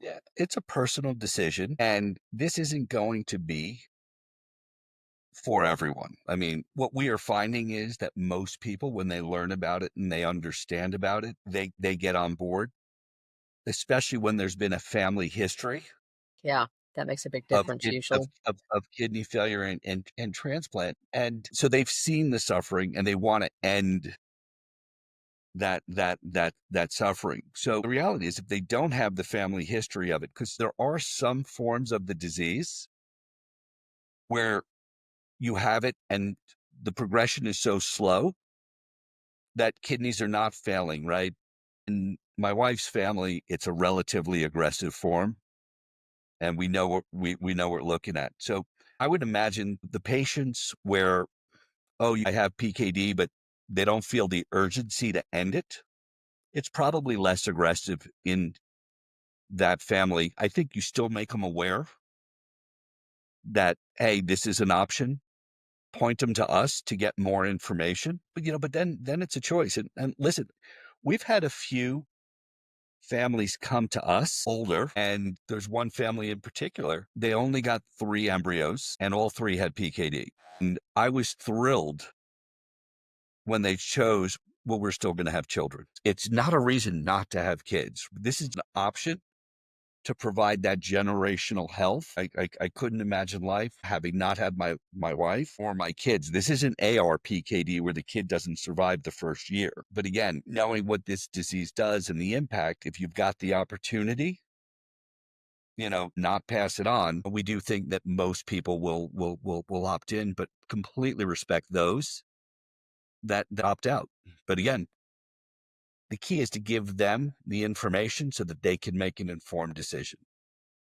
Yeah, it's a personal decision, and this isn't going to be for everyone. I mean, what we are finding is that most people, when they learn about it and they understand about it, they get on board, especially when there's been a family history Yeah, that makes a big of difference kid of usually. of of kidney failure and transplant, and so they've seen the suffering and they wanna end that suffering. So the reality is if they don't have the family history of it, because there are some forms of the disease where you have it and the progression is so slow that kidneys are not failing, right? In my wife's family, it's a relatively aggressive form, and we know what we know what we're looking at. So I would imagine the patients where, oh, I have PKD, but they don't feel the urgency to end it. It's probably less aggressive in that family. I think you still make them aware that, hey, this is an option. Point them to us to get more information. But but then it's a choice. And listen, we've had a few families come to us older, and there's one family in particular. They only got 3 embryos, and all three had PKD. And I was thrilled when they chose, well, we're still going to have children. It's not a reason not to have kids. This is an option to provide that generational health. I couldn't imagine life having not had my wife or my kids. This isn't ARPKD where the kid doesn't survive the first year. But again, knowing what this disease does and the impact, if you've got the opportunity, not pass it on. We do think that most people will opt in, but completely respect those that opt out. But again, the key is to give them the information so that they can make an informed decision.